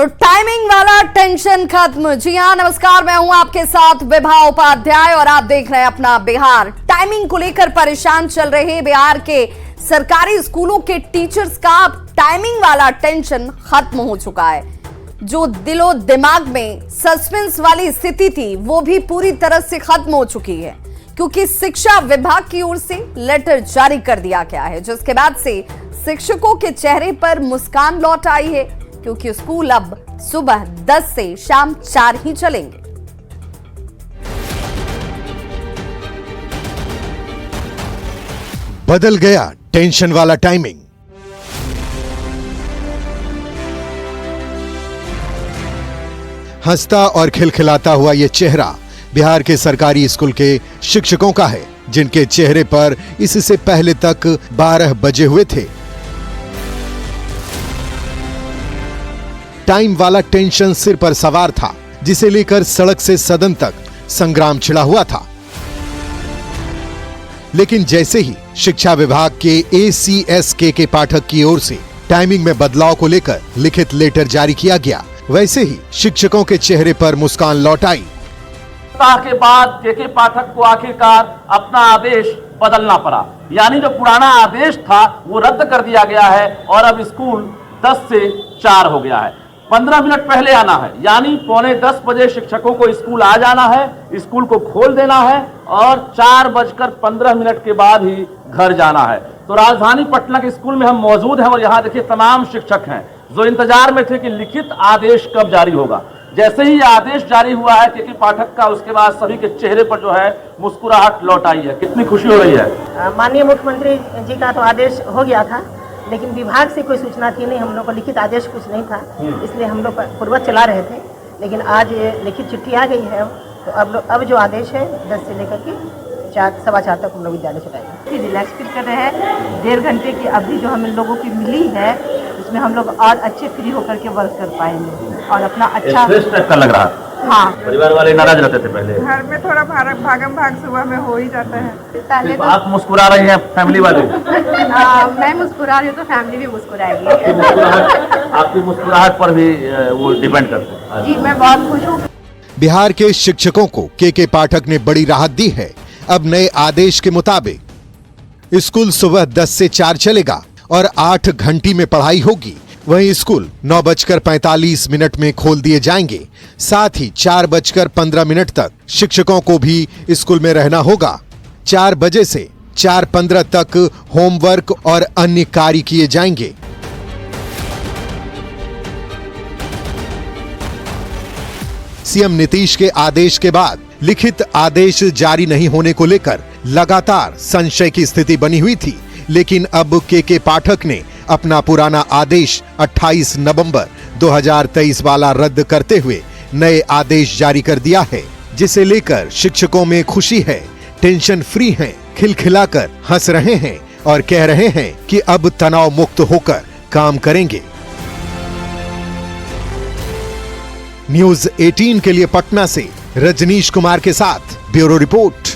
तो टाइमिंग वाला टेंशन खत्म। जी हाँ, नमस्कार, मैं हूं आपके साथ विभा उपाध्याय और आप देख रहे हैं अपना बिहार। टाइमिंग को लेकर परेशान चल रहे बिहार के सरकारी स्कूलों के टीचर्स का अब टाइमिंग वाला टेंशन खत्म हो चुका है। जो दिलो दिमाग में सस्पेंस वाली स्थिति थी वो भी पूरी तरह से खत्म हो चुकी है, क्योंकि शिक्षा विभाग की ओर से लेटर जारी कर दिया गया है, जिसके बाद से शिक्षकों के चेहरे पर मुस्कान लौट आई है, क्योंकि स्कूल अब सुबह 10 से शाम 4 ही चलेंगे। बदल गया टेंशन वाला टाइमिंग। हंसता और खिलखिलाता हुआ यह चेहरा बिहार के सरकारी स्कूल के शिक्षकों का है, जिनके चेहरे पर इससे पहले तक 12 बजे हुए थे। टाइम वाला टेंशन सिर पर सवार था, जिसे लेकर सड़क से सदन तक संग्राम छिड़ा हुआ था। लेकिन जैसे ही शिक्षा विभाग के ACS के पाठक की ओर से टाइमिंग में बदलाव को लेकर लिखित लेटर जारी किया गया, वैसे ही शिक्षकों के चेहरे पर मुस्कान लौट आई। के बाद के पाठक को आखिरकार अपना आदेश बदलना पड़ा, यानी जो पुराना आदेश था वो रद्द कर दिया गया है और अब स्कूल 10 से 4 हो गया है। 15 मिनट पहले आना है, यानी 9:45 बजे शिक्षकों को स्कूल आ जाना है, स्कूल को खोल देना है और 4:15 के बाद ही घर जाना है। तो राजधानी पटना के स्कूल में हम मौजूद हैं और यहाँ देखिए तमाम शिक्षक हैं जो इंतजार में थे कि लिखित आदेश कब जारी होगा। जैसे ही आदेश जारी हुआ है के पाठक का, उसके बाद सभी के चेहरे पर जो है मुस्कुराहट लौट आई है। कितनी खुशी हो रही है। माननीय मुख्यमंत्री जी का तो आदेश हो गया था, लेकिन विभाग से कोई सूचना थी नहीं, हम लोग को लिखित आदेश कुछ नहीं था, इसलिए हम लोग पूर्वज चला रहे थे। लेकिन आज लिखित चिट्ठी आ गई है, तो अब जो आदेश है 10 से लेकर के 4-4:15 तक हम लोग विद्यालय चलाएंगे। रिलैक्स फील कर रहे हैं। 1.5 घंटे की अवधि जो हम लोगों की मिली है, उसमें हम लोग और अच्छे फ्री होकर के वर्क कर पाएंगे और अपना अच्छा का लग रहा है। हाँ, परिवार वाले नाराज रहते थे पहले, घर में थोड़ा भागम भाग सुबह में हो ही जाता है। पहले तो आप मुस्कुरा रही हैं, फैमिली वाले मैं मुस्कुरा रही हूँ तो फैमिली भी मुस्कुराएगी। आपकी मुस्कुराहट पर भी वो डिपेंड करते हैं। जी, मैं बहुत खुश हूँ। बिहार के शिक्षकों को के पाठक ने बड़ी राहत दी है। अब नए आदेश के मुताबिक स्कूल सुबह 10 से 4 चलेगा और 8 घंटे में पढ़ाई होगी। वहीं स्कूल 9:45 में खोल दिए जाएंगे। साथ ही 4:15 तक शिक्षकों को भी स्कूल में रहना होगा। 4 बजे से 4:15 तक होमवर्क और अन्य कार्य किए जाएंगे। सीएम नीतीश के आदेश के बाद लिखित आदेश जारी नहीं होने को लेकर लगातार संशय की स्थिति बनी हुई थी, लेकिन अब के पाठक ने अपना पुराना आदेश 28 नवंबर 2023 वाला रद्द करते हुए नए आदेश जारी कर दिया है, जिसे लेकर शिक्षकों में खुशी है, टेंशन फ्री हैं, खिलखिलाकर हंस रहे हैं और कह रहे हैं कि अब तनाव मुक्त होकर काम करेंगे। न्यूज़ 18 के लिए पटना से रजनीश कुमार के साथ ब्यूरो रिपोर्ट।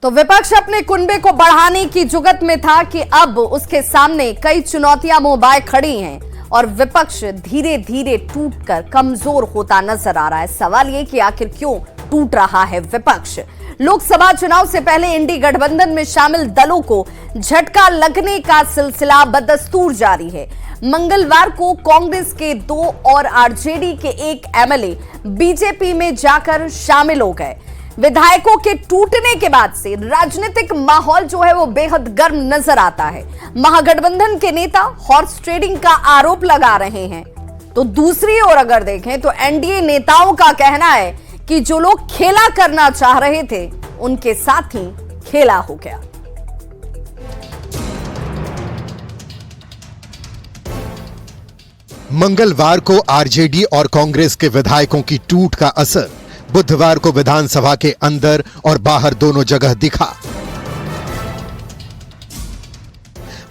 तो विपक्ष अपने कुनबे को बढ़ाने की जुगत में था कि अब उसके सामने कई चुनौतियां मुंह खड़ी हैं और विपक्ष धीरे धीरे टूटकर कमजोर होता नजर आ रहा है। सवाल ये कि आखिर क्यों टूट रहा है विपक्ष। लोकसभा चुनाव से पहले इंडी गठबंधन में शामिल दलों को झटका लगने का सिलसिला बदस्तूर जारी है। मंगलवार को कांग्रेस के 2 और आरजेडी के 1 MLA बीजेपी में जाकर शामिल हो गए। विधायकों के टूटने के बाद से राजनीतिक माहौल जो है वो बेहद गर्म नजर आता है। महागठबंधन के नेता हॉर्स ट्रेडिंग का आरोप लगा रहे हैं, तो दूसरी ओर अगर देखें तो एनडीए नेताओं का कहना है कि जो लोग खेला करना चाह रहे थे उनके साथ ही खेला हो गया। मंगलवार को आरजेडी और कांग्रेस के विधायकों की टूट का असर बुधवार को विधानसभा के अंदर और बाहर दोनों जगह दिखा।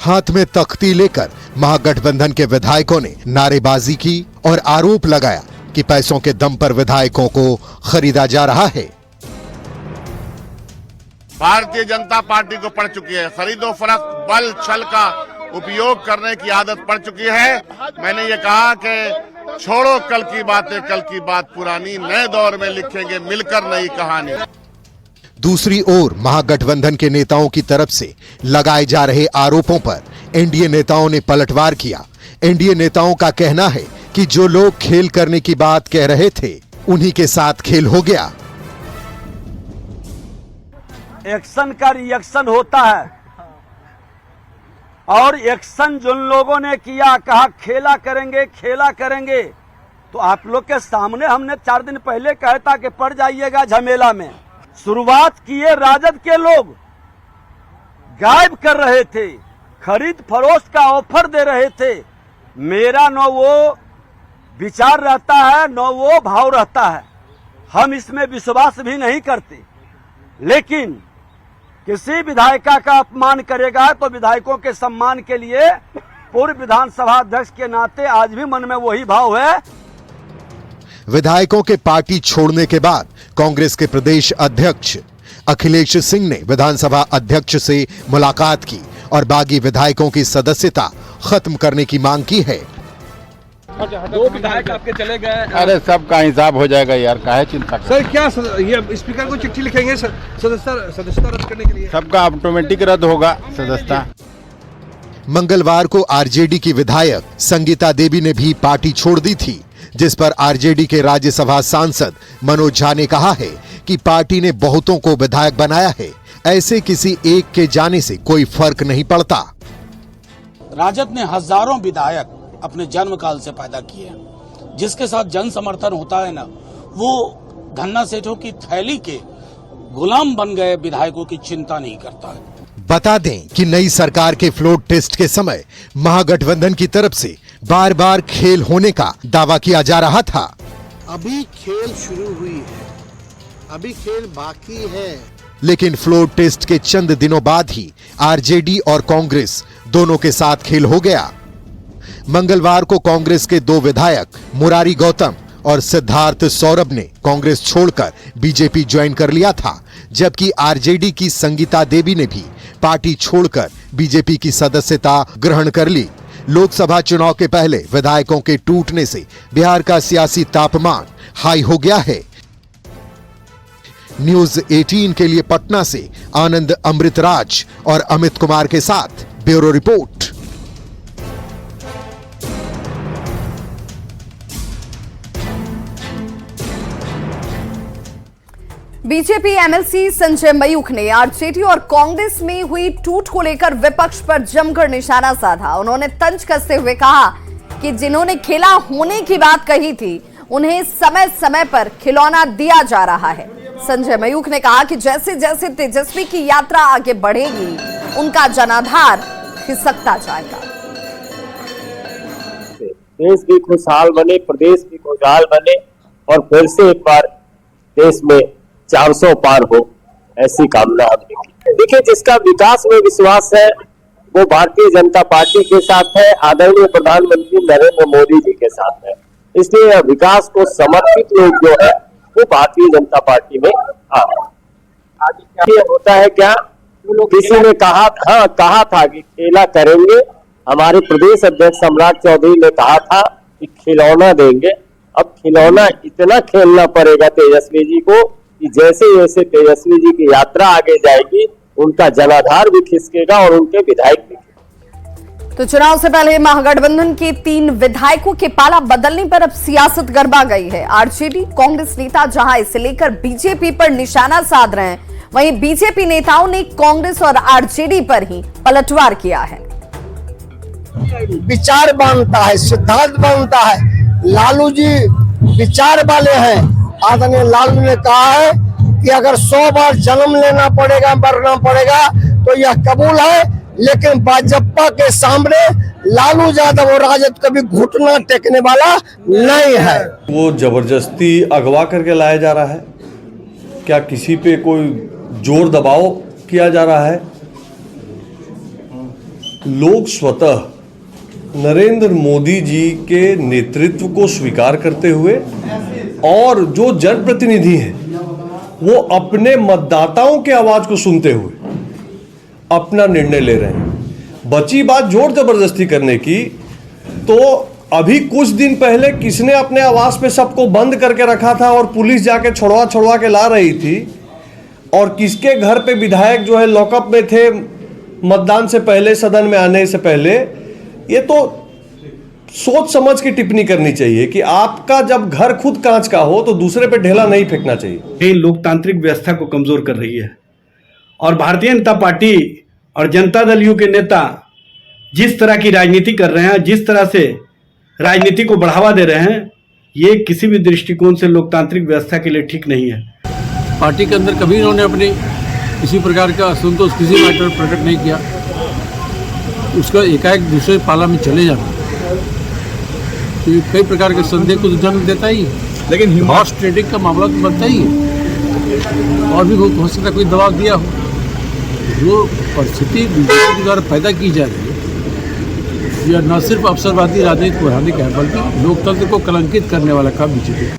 हाथ में तख्ती लेकर महागठबंधन के विधायकों ने नारेबाजी की और आरोप लगाया कि पैसों के दम पर विधायकों को खरीदा जा रहा है। भारतीय जनता पार्टी को पड़ चुकी है। खरीदो फरोख्त, बल छल का उपयोग करने की आदत पड़ चुकी है। मैंने ये कहा कि छोड़ो कल की बातें, कल की बात पुरानी, नए दौर में लिखेंगे मिलकर नई कहानी। दूसरी ओर महागठबंधन के नेताओं की तरफ से लगाए जा रहे आरोपों पर एनडीए नेताओं ने पलटवार किया। एनडीए नेताओं का कहना है कि जो लोग खेल करने की बात कह रहे थे उन्हीं के साथ खेल हो गया। एक्शन का रिएक्शन होता है और एक्शन जिन लोगों ने किया, कहा खेला करेंगे, तो आप लोग के सामने हमने 4 दिन पहले कहा था कि पड़ जाइएगा झमेला में। शुरुआत किए राजद के लोग, गायब कर रहे थे, खरीद फरोख्त का ऑफर दे रहे थे। मेरा न वो विचार रहता है न वो भाव रहता है, हम इसमें विश्वास भी नहीं करते। लेकिन किसी विधायिका का अपमान करेगा तो विधायकों के सम्मान के लिए पूर्व विधानसभा अध्यक्ष के नाते आज भी मन में वही भाव है। विधायकों के पार्टी छोड़ने के बाद कांग्रेस के प्रदेश अध्यक्ष अखिलेश सिंह ने विधानसभा अध्यक्ष से मुलाकात की और बागी विधायकों की सदस्यता खत्म करने की मांग की है। 2 विधायक आपके चले गए। अरे सबका हिसाब हो जाएगा यार, काहे चिंता कर। सर क्या ये स्पीकर को चिट्ठी लिखेंगे सदस्यता रद्द करने के लिए? सबका ऑटोमेटिक रद्द होगा सदस्यता। मंगलवार को आरजेडी की विधायक संगीता देवी ने भी पार्टी छोड़ दी थी, जिस पर आरजेडी के राज्यसभा सांसद मनोज झा ने कहा है कि पार्टी ने बहुतों को विधायक बनाया है, ऐसे किसी एक के जाने से कोई फर्क नहीं पड़ता। राजद ने हजारों विधायक अपने जन्म काल से पैदा किए हैं। जिसके साथ जन समर्थन होता है ना, वो धन्ना सेठों की थैली के गुलाम बन गए विधायकों की चिंता नहीं करता है। बता दें कि नई सरकार के फ्लोर टेस्ट के समय महागठबंधन की तरफ से बार बार खेल होने का दावा किया जा रहा था। अभी खेल शुरू हुई है, अभी खेल बाकी है। लेकिन फ्लोर टेस्ट के चंद दिनों बाद ही आरजेडी और कांग्रेस दोनों के साथ खेल हो गया। मंगलवार को कांग्रेस के 2 विधायक मुरारी गौतम और सिद्धार्थ सौरभ ने कांग्रेस छोड़कर बीजेपी ज्वाइन कर लिया था, जबकि आरजेडी की संगीता देवी ने भी पार्टी छोड़कर बीजेपी की सदस्यता ग्रहण कर ली। लोकसभा चुनाव के पहले विधायकों के टूटने से बिहार का सियासी तापमान हाई हो गया है। न्यूज 18 के लिए पटना से आनंद अमृतराज और अमित कुमार के साथ bureau report. BJP MLC Sanjay Mayukh ने आरजेडी और कांग्रेस में हुई टूट को लेकर विपक्ष पर जमकर निशाना साधा। उन्होंने तंज कसते हुए कहा कि जिन्होंने खेला होने की बात कही थी उन्हें समय समय पर खिलौना दिया जा रहा है। संजय मयूख ने कहा कि जैसे जैसे तेजस्वी की यात्रा आगे बढ़ेगी उनका जनाधार खिसकता जाएगा। देश भी खुशहाल बने, प्रदेश भी खुशहाल बने और फिर से एक बार देश में 400 पार हो, ऐसी कामना हमने की। देखिए, जिसका विकास में विश्वास है वो भारतीय जनता पार्टी के साथ है, आदरणीय प्रधानमंत्री नरेंद्र मोदी जी के साथ है। इसलिए विकास को समर्पित लोग जो है वो भारतीय जनता पार्टी में आ रहे हैं। होता है क्या, किसी ने कहा था कि खेला करेंगे। हमारे प्रदेश अध्यक्ष सम्राट चौधरी ने कहा था कि खिलौना देंगे। अब खिलौना इतना खेलना पड़ेगा तेजस्वी जी को कि जैसे जैसे तेजस्वी जी की यात्रा आगे जाएगी उनका जनाधार भी खिसकेगा और उनके विधायक भी। तो चुनाव से पहले महागठबंधन के 3 विधायकों के पाला बदलने पर अब सियासत गरमा गई है। आरजेडी कांग्रेस नेता जहां इसे लेकर बीजेपी पर निशाना साध रहे हैं, वहीं बीजेपी नेताओं ने कांग्रेस और आरजेडी पर ही पलटवार किया है। विचार बनता है, सिद्धांत बनता है। लालू जी विचार वाले हैं। आदरणीय लालू ने कहा है कि अगर 100 बार जन्म लेना पड़ेगा, मरना पड़ेगा तो यह कबूल है, लेकिन भाजपा के सामने लालू यादव और राजद कभी घुटना टेकने वाला नहीं है। वो जबरदस्ती अगवा करके लाया जा रहा है क्या? किसी पे कोई जोर दबाव किया जा रहा है? लोग स्वतः नरेंद्र मोदी जी के नेतृत्व को स्वीकार करते हुए और जो जनप्रतिनिधि हैं वो अपने मतदाताओं के आवाज को सुनते हुए अपना निर्णय ले रहे हैं। बची बात जोर जबरदस्ती करने की, तो अभी कुछ दिन पहले किसने अपने आवास पे सबको बंद करके रखा था और पुलिस जाके छुड़वा के ला रही थी, और किसके घर पे विधायक जो है लॉकअप में थे मतदान से पहले, सदन में आने से पहले। ये तो सोच समझ के टिप्पणी करनी चाहिए कि आपका जब घर खुद कांच का हो तो दूसरे पे ढेला नहीं फेंकना चाहिए। ये लोकतांत्रिक व्यवस्था को कमजोर कर रही है, और भारतीय जनता पार्टी और जनता दल यू के नेता जिस तरह की राजनीति कर रहे हैं, जिस तरह से राजनीति को बढ़ावा दे रहे हैं, ये किसी भी दृष्टिकोण से लोकतांत्रिक व्यवस्था के लिए ठीक नहीं है। पार्टी के अंदर कभी इन्होंने अपनी किसी प्रकार का असंतोष किसी मैटर में प्रकट नहीं किया। उसका एकाएक दूसरे पाला में चले जाना तो ये कई प्रकार के संदेह को जन्म देता ही है। लेकिन हॉर्स ट्रेडिंग का मामला तो बनता ही है, और भी हो सकता कोई दबाव दिया हो। जो परिस्थिति बीजेपी द्वारा पैदा की जा रही है, यह न सिर्फ अवसरवादी राजनीति को बढ़ाने का है, बल्कि लोकतंत्र को कलंकित करने वाला काम बीजेपी।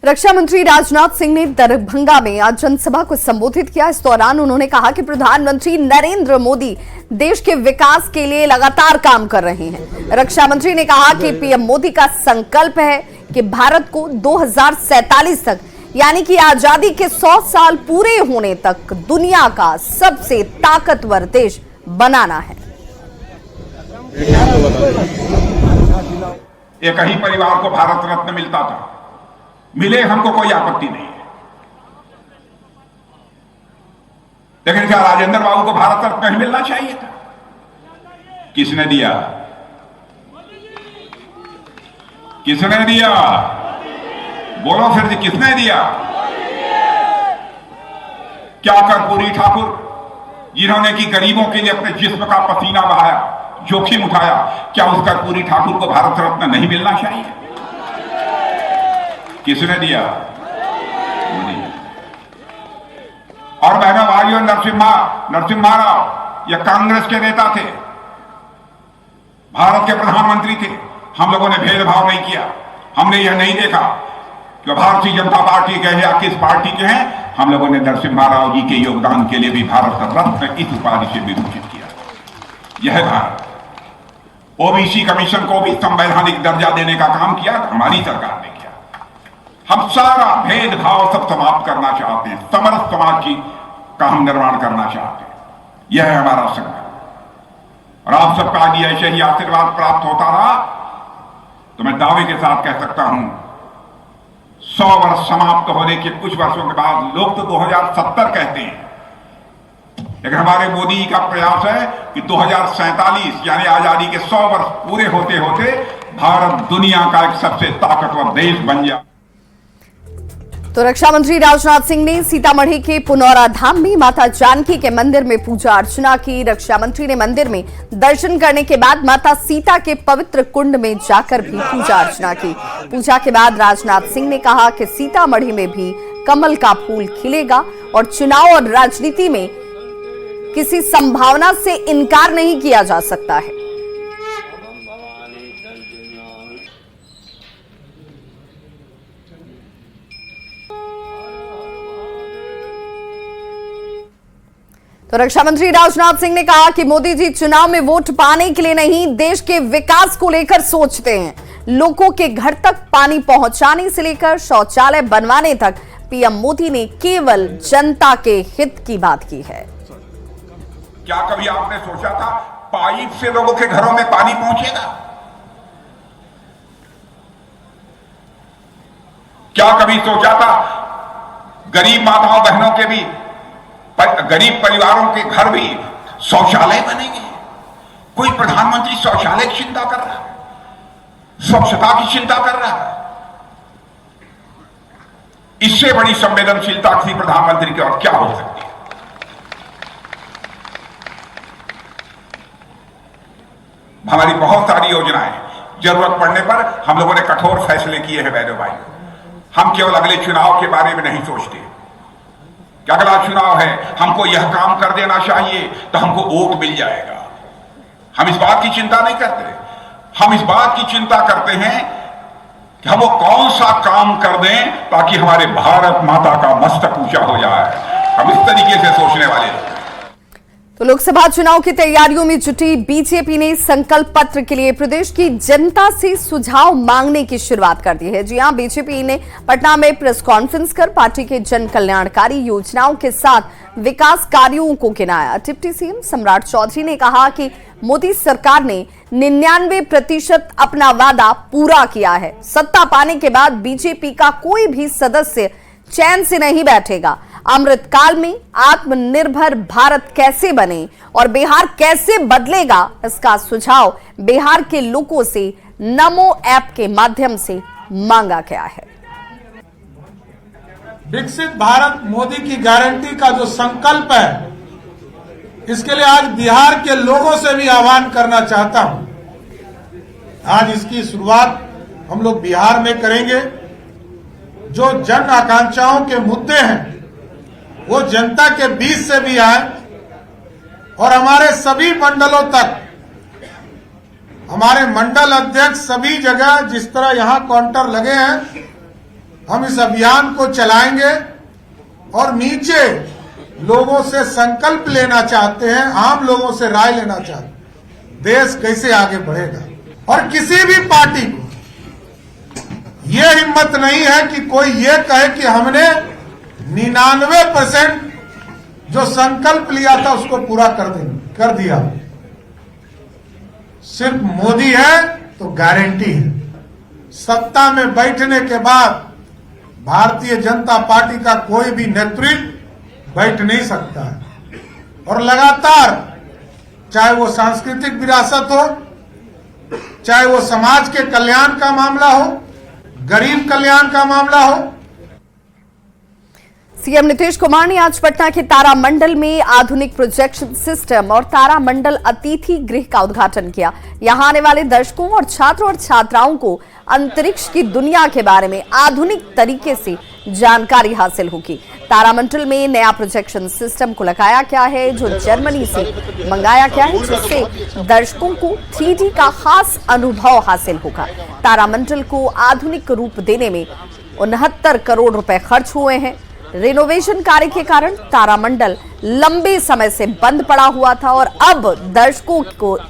रक्षा मंत्री राजनाथ सिंह ने दरभंगा में आज जनसभा को संबोधित किया। इस दौरान उन्होंने कहा कि प्रधानमंत्री नरेंद्र मोदी देश के विकास के लिए लगातार काम कर रहे हैं। रक्षा मंत्री ने कहा कि पीएम मोदी का संकल्प है कि भारत को 2047 तक, यानी कि आजादी के 100 साल पूरे होने तक दुनिया का सबसे ताकतवर देश बनाना है। एक ही परिवार को भारत रत्न मिलता था, मिले हमको कोई आपत्ति नहीं है, लेकिन क्या राजेंद्र बाबू को भारत रत्न नहीं मिलना चाहिए था? किसने दिया? किसने दिया? बोलो फिर जी, किसने दिया? क्या कर्पूरी ठाकुर, जिन्होंने की गरीबों के लिए अपने जिस्म का पसीना बहाया, जोखिम उठाया, क्या उस कर्पूरी ठाकुर को भारत रत्न नहीं मिलना चाहिए? किसने दिया? और बहनों भाइयों, नरसिम्हा राव ये कांग्रेस के नेता थे, भारत के प्रधानमंत्री थे। हम लोगों ने भेदभाव नहीं किया। हमने यह नहीं देखा कि भारतीय जनता पार्टी के हैं या किस पार्टी के हैं। हम लोगों ने नरसिम्हा राव जी के योगदान के लिए भी भारत रत्न इस उपाधि से विभूषित किया। यह भारत ओबीसी कमीशन को भी संवैधानिक दर्जा देने का काम किया, हमारी सरकार ने किया। हम सारा भेदभाव सब समाप्त करना चाहते हैं, समरस समाज का हम निर्माण करना चाहते हैं। यह है हमारा संकल्प, और आप सबका आगे ऐसे ही आशीर्वाद प्राप्त होता रहा तो मैं दावे के साथ कह सकता हूं 100 वर्ष समाप्त होने के कुछ वर्षों के बाद, लोग तो 2070 कहते हैं, लेकिन हमारे मोदी जी का प्रयास है कि 2047 यानी आजादी के 100 वर्ष पूरे होते होते भारत दुनिया का एक सबसे ताकतवर देश बन जाए। तो रक्षा मंत्री राजनाथ सिंह ने सीतामढ़ी के पुनौरा धाम में माता जानकी के मंदिर में पूजा अर्चना की। रक्षा मंत्री ने मंदिर में दर्शन करने के बाद माता सीता के पवित्र कुंड में जाकर भी पूजा अर्चना की। पूजा के बाद राजनाथ सिंह ने कहा कि सीतामढ़ी में भी कमल का फूल खिलेगा और चुनाव और राजनीति में किसी संभावना से इनकार नहीं किया जा सकता है। तो रक्षा मंत्री राजनाथ सिंह ने कहा कि मोदी जी चुनाव में वोट पाने के लिए नहीं, देश के विकास को लेकर सोचते हैं। लोगों के घर तक पानी पहुंचाने से लेकर शौचालय बनवाने तक पीएम मोदी ने केवल जनता के हित की बात की है। क्या कभी आपने सोचा था पाइप से लोगों के घरों में पानी पहुंचेगा? क्या कभी सोचा था गरीब माताओं बहनों के भी, गरीब परिवारों के घर भी शौचालय बनेंगे? कोई प्रधानमंत्री शौचालय की चिंता कर रहा है, स्वच्छता की चिंता कर रहा है? इससे बड़ी संवेदनशीलता किसी प्रधानमंत्री की और क्या हो सकती है? हमारी बहुत सारी योजनाएं, जरूरत पड़ने पर हम लोगों ने कठोर फैसले किए हैं बहनों भाई। हम केवल अगले चुनाव के बारे में नहीं सोचते कि अगला चुनाव है, हमको यह काम कर देना चाहिए तो हमको वोट मिल जाएगा। हम इस बात की चिंता नहीं करते। हम इस बात की चिंता करते हैं कि हम वो कौन सा काम कर दें ताकि हमारे भारत माता का मस्तक ऊंचा हो जाए। हम इस तरीके से सोचने वाले हैं। तो लोकसभा चुनाव की तैयारियों में जुटी बीजेपी ने संकल्प पत्र के लिए प्रदेश की जनता से सुझाव मांगने की शुरुआत कर दी है। जी हां, बीजेपी ने पटना में प्रेस कॉन्फ्रेंस कर पार्टी के जन कल्याणकारी योजनाओं के साथ विकास कार्यों को गिनाया। डिप्टी सीएम सम्राट चौधरी ने कहा कि मोदी सरकार ने 99% अपना वादा पूरा किया है। सत्ता पाने के बाद बीजेपी का कोई भी सदस्य चैन से नहीं बैठेगा। अमृतकाल में आत्मनिर्भर भारत कैसे बने और बिहार कैसे बदलेगा, इसका सुझाव बिहार के लोगों से नमो ऐप के माध्यम से मांगा गया है। विकसित भारत मोदी की गारंटी का जो संकल्प है, इसके लिए आज बिहार के लोगों से भी आह्वान करना चाहता हूं। आज इसकी शुरुआत हम लोग बिहार में करेंगे। जो जन आकांक्षाओं के मुद्दे हैं वो जनता के बीच से भी आए और हमारे सभी मंडलों तक, हमारे मंडल अध्यक्ष सभी जगह जिस तरह यहां काउंटर लगे हैं, हम इस अभियान को चलाएंगे और नीचे लोगों से संकल्प लेना चाहते हैं, आम लोगों से राय लेना चाहते हैं, देश कैसे आगे बढ़ेगा। और किसी भी पार्टी को ये हिम्मत नहीं है कि कोई ये कहे कि हमने 99% जो संकल्प लिया था उसको पूरा कर दिया। सिर्फ मोदी है तो गारंटी है। सत्ता में बैठने के बाद भारतीय जनता पार्टी का कोई भी नेतृत्व बैठ नहीं सकता है और लगातार, चाहे वो सांस्कृतिक विरासत हो, चाहे वो समाज के कल्याण का मामला हो, गरीब कल्याण का मामला हो। सीएम नीतीश कुमार ने आज पटना के तारामंडल में आधुनिक प्रोजेक्शन सिस्टम और तारामंडल अतिथि गृह का उद्घाटन किया। यहां आने वाले दर्शकों और छात्रों और छात्राओं को अंतरिक्ष की दुनिया के बारे में आधुनिक तरीके से जानकारी हासिल होगी। तारामंडल में नया प्रोजेक्शन सिस्टम को लगाया गया है जो जर्मनी से मंगाया गया है, जिससे दर्शकों को 3D का खास अनुभव हासिल होगा। तारामंडल को आधुनिक रूप देने में 69 करोड़ रुपए खर्च हुए हैं। रिनोवेशन कार्य के कारण तारामंडल लंबे समय से बंद पड़ा हुआ था और अब दर्शकों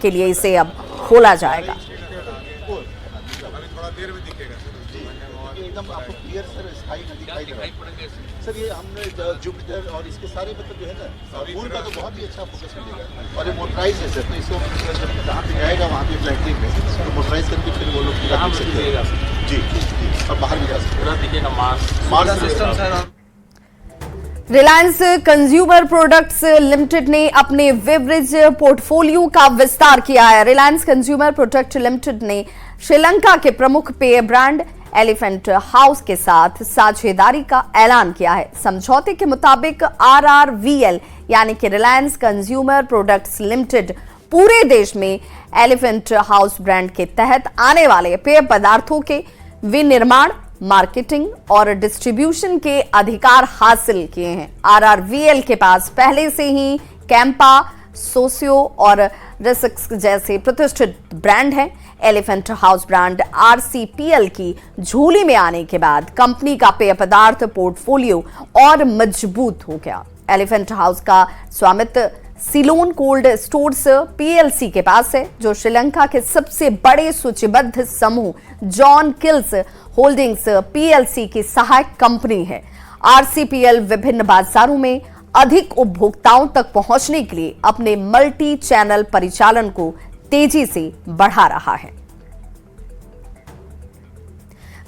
के लिए इसे अब खोला जाएगा। सर, ये हमने जुपिटर और इसके सारे मतलब जो है ना, मून का तो बहुत ही अच्छा फोकस मिलेगा और ये मोटराइज है सर, तो इसको जहाँ पे जाएगा वहाँ पे फ्लाइटिंग में तो मोटराइज करके फिर वो लोग पूरा देख सकते हैं। जी, और बाहर भी जा सकते पूरा दिखेगा Mars system sir. Reliance consumer products limited ने अपने बेवरेज पोर्टफोलियो का विस्तार किया है। रिलायंस कंज्यूमर प्रोडक्ट लिमिटेड ने श्रीलंका के प्रमुख पेय ब्रांड एलिफेंट हाउस के साथ साझेदारी का ऐलान किया है। समझौते के मुताबिक RRVL यानी कि रिलायंस कंज्यूमर प्रोडक्ट्स लिमिटेड पूरे देश में एलिफेंट हाउस ब्रांड के तहत आने वाले पेय पदार्थों के विनिर्माण, मार्केटिंग और डिस्ट्रीब्यूशन के अधिकार हासिल किए हैं। RRVL के पास पहले से ही कैंपा, सोसियो और रिस्क जैसे प्रतिष्ठित ब्रांड हैं। एलिफेंट हाउस ब्रांड RCPL की झोली में आने के बाद कंपनी का पेय पदार्थ पोर्टफोलियो और मजबूत हो गया। एलिफेंट हाउस का स्वामित्व सिलोन कोल्ड स्टोर्स PLC के पास है, जो श्रीलंका के सबसे बड़े सूचीबद्ध समूह जॉन किल्स होल्डिंग्स PLC की सहायक कंपनी है। RCPL विभिन्न बाजारों में अधिक उपभोक्ताओं तक पहुंचने के लिए अपने मल्टी चैनल परिचालन को तेजी से बढ़ा रहा है।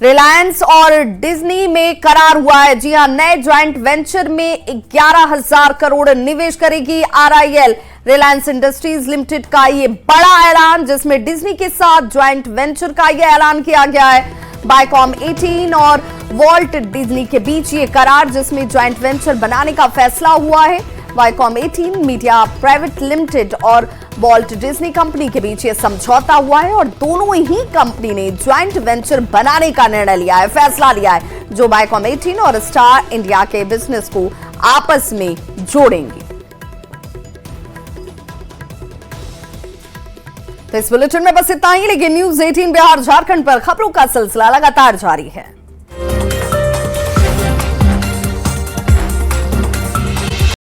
रिलायंस और डिज्नी में करार हुआ है। जी हां, नए ज्वाइंट वेंचर में 11,000 करोड़ निवेश करेगी RIL। रिलायंस इंडस्ट्रीज लिमिटेड का ये बड़ा ऐलान, जिसमें डिज्नी के साथ ज्वाइंट वेंचर का यह ऐलान किया गया है। बायकॉम 18 और वॉल्ट डिज्नी के बीच ये करार, जिसमें ज्वाइंट वेंचर बनाने का फैसला हुआ है। वाईकॉम 18 मीडिया प्राइवेट लिमिटेड और वॉल्ट डिज्नी कंपनी के बीच ये समझौता हुआ है और दोनों ही कंपनी ने ज्वाइंट वेंचर बनाने का निर्णय लिया है, फैसला लिया है, जो वाईकॉम 18 और स्टार इंडिया के बिजनेस को आपस में जोड़ेंगे। तो इस बुलेटिन में बस इतना ही, लेकिन न्यूज़ 18 बिहार झारखंड पर खबरों का सिलसिला लगातार जारी है।